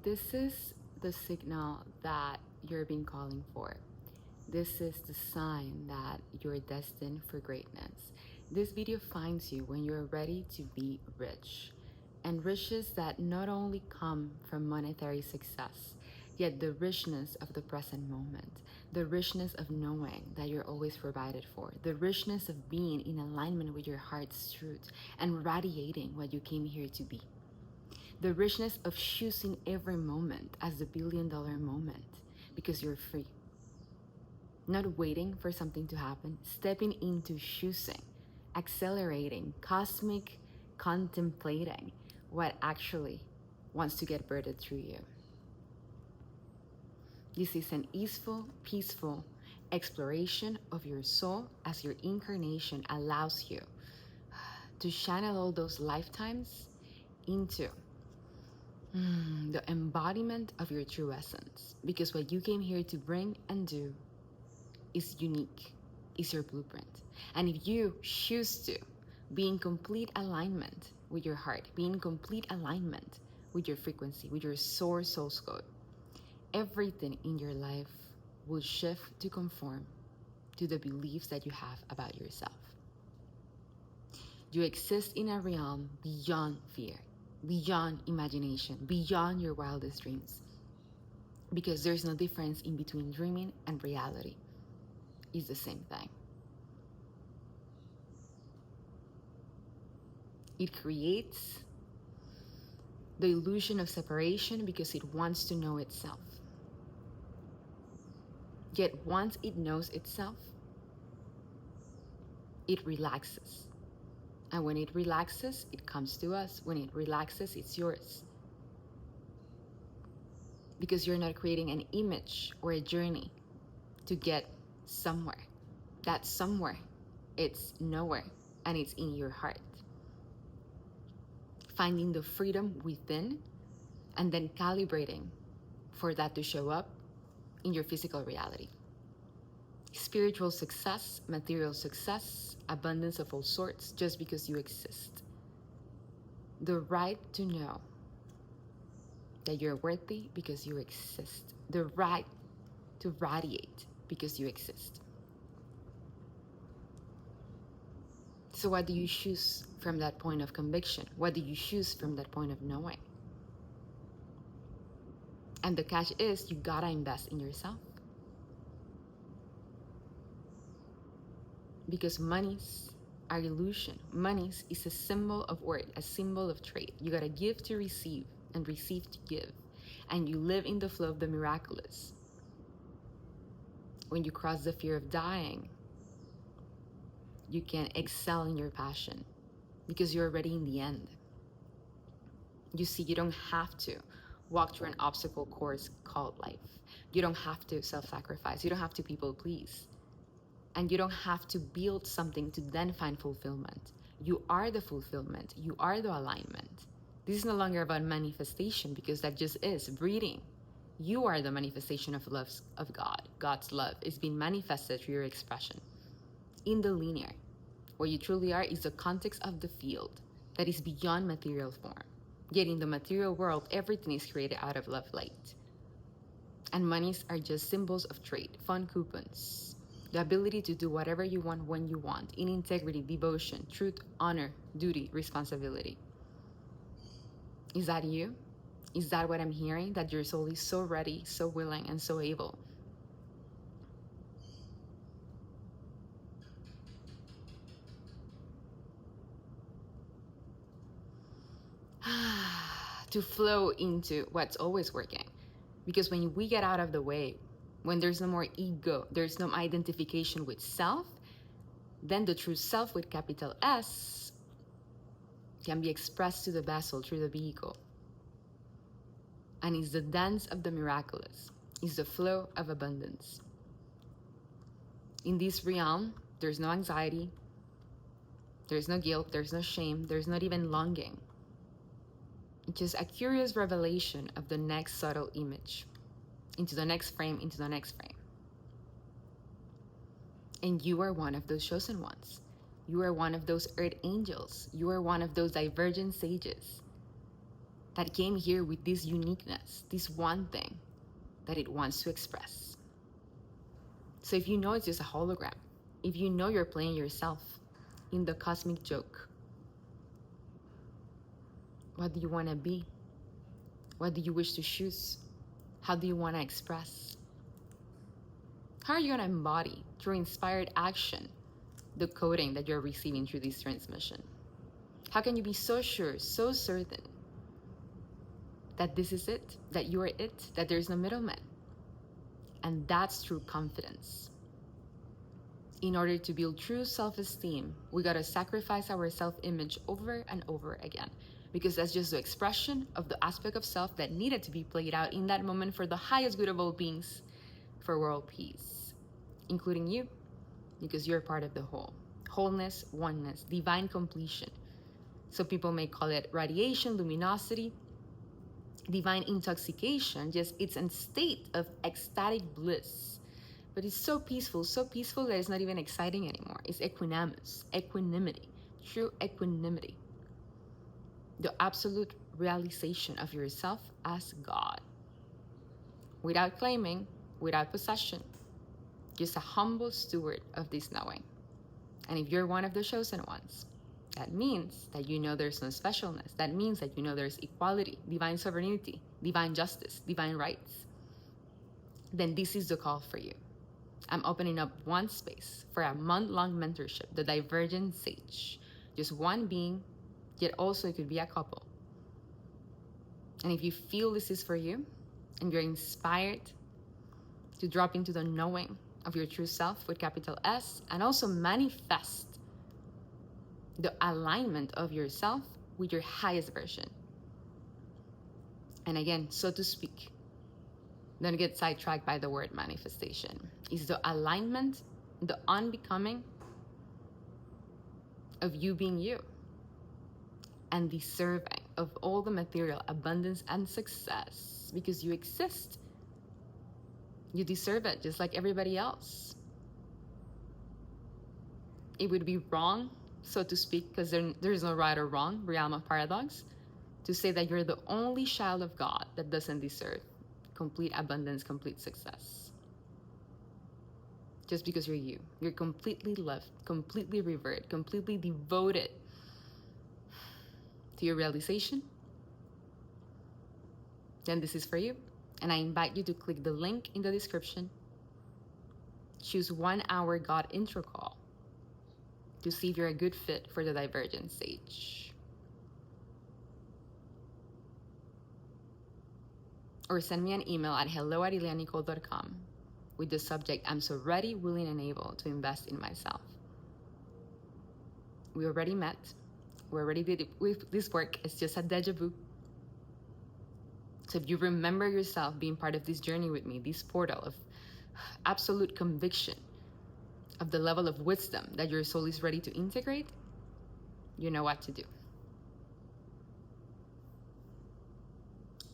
This is the signal that you're being calling for. This is the sign that you're destined for greatness. This video finds you when you're ready to be rich. And riches that not only come from monetary success, yet the richness of the present moment, the richness of knowing that you're always provided for, the richness of being in alignment with your heart's truth and radiating what you came here to be. The richness of choosing every moment as the $1 billion moment because you're free. Not waiting for something to happen, stepping into choosing, accelerating, cosmic contemplating what actually wants to get birthed through you. This is an easeful, peaceful exploration of your soul as your incarnation allows you to channel all those lifetimes into the embodiment of your true essence. Because what you came here to bring and do is unique, is your blueprint. And if you choose to be in complete alignment with your heart, be in complete alignment with your frequency, with your source source code, everything in your life will shift to conform to the beliefs that you have about yourself. You exist in a realm beyond fear, beyond imagination, beyond your wildest dreams. Because there's no difference in between dreaming and reality. It's the same thing. It creates the illusion of separation because it wants to know itself. Yet once it knows itself, it relaxes. And when it relaxes, it comes to us. When it relaxes, it's yours. Because you're not creating an image or a journey to get somewhere. That somewhere, it's nowhere, and it's in your heart. Finding the freedom within, and then calibrating for that to show up in your physical reality. Spiritual success, material success, abundance of all sorts, just because you exist. The right to know that you're worthy because you exist. The right to radiate because you exist. So what do you choose from that point of conviction? What do you choose from that point of knowing? And the catch is, you gotta invest in yourself. Because monies are illusion. Monies is a symbol of worth, a symbol of trade. You gotta give to receive and receive to give. And you live in the flow of the miraculous. When you cross the fear of dying, you can excel in your passion because you're already in the end. You see, you don't have to walk through an obstacle course called life. You don't have to self-sacrifice. You don't have to people please. And you don't have to build something to then find fulfillment. You are the fulfillment. You are the alignment. This is no longer about manifestation because that just is breathing. You are the manifestation of love of God. God's love is being manifested through your expression. In the linear, what you truly are is the context of the field that is beyond material form. Yet in the material world, everything is created out of love light. And monies are just symbols of trade, fun coupons, the ability to do whatever you want when you want, in integrity, devotion, truth, honor, duty, responsibility. Is that you? Is that what I'm hearing? That your soul is so ready, so willing, and so able? To flow into what's always working. Because when we get out of the way, when there's no more ego, there's no identification with self, then the true self with capital S can be expressed to the vessel through the vehicle. And it's the dance of the miraculous. It's the flow of abundance. In this realm, there's no anxiety, there's no guilt, there's no shame, there's not even longing. It's just a curious revelation of the next subtle image, into the next frame, into the next frame. And you are one of those chosen ones. You are one of those earth angels. You are one of those divergent sages that came here with this uniqueness, this one thing that it wants to express. So if you know it's just a hologram, if you know you're playing yourself in the cosmic joke, what do you want to be? What do you wish to choose? How do you want to express? How are you going to embody through inspired action the coding that you're receiving through this transmission? How can you be so sure, so certain that this is it, that you are it, that there's no middleman? And that's true confidence. In order to build true self-esteem, we gotta sacrifice our self-image over and over again, because that's just the expression of the aspect of self that needed to be played out in that moment for the highest good of all beings, for world peace, including you, because you're part of the whole. Wholeness, oneness, divine completion. So people may call it radiation, luminosity, divine intoxication, just it's a state of ecstatic bliss. But it's so peaceful that it's not even exciting anymore. It's equanimous, equanimity, true equanimity. The absolute realization of yourself as God. Without claiming, without possession. Just a humble steward of this knowing. And if you're one of the chosen ones, that means that you know there's no specialness. That means that you know there's equality, divine sovereignty, divine justice, divine rights. Then this is the call for you. I'm opening up one space for a month-long mentorship, the Divergent Sage. Just one being, yet also it could be a couple. And if you feel this is for you, and you're inspired to drop into the knowing of your true self with capital S, and also manifest the alignment of yourself with your highest version. And again, so to speak, don't get sidetracked by the word manifestation. It's the alignment, the unbecoming of you being you and deserving of all the material abundance and success because you exist. You deserve it just like everybody else. It would be wrong, so to speak, because there's no right or wrong, realm of paradox, to say that you're the only child of God that doesn't deserve complete abundance, complete success. Just because you're you. You're completely loved, completely revered, completely devoted to your realization. Then this is for you. And I invite you to click the link in the description. Choose 1 hour God intro call to see if you're a good fit for the Divergent Sage. Or send me an email at hello@ileanicole.com with the subject, I'm so ready, willing, and able to invest in myself. We already met. We already did this work. It's just a deja vu. So if you remember yourself being part of this journey with me, this portal of absolute conviction of the level of wisdom that your soul is ready to integrate, you know what to do.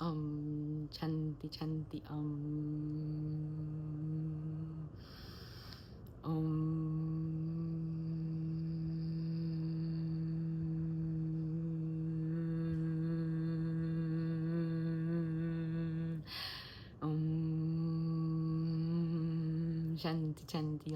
Chanti, chanti, Chanti, chanti,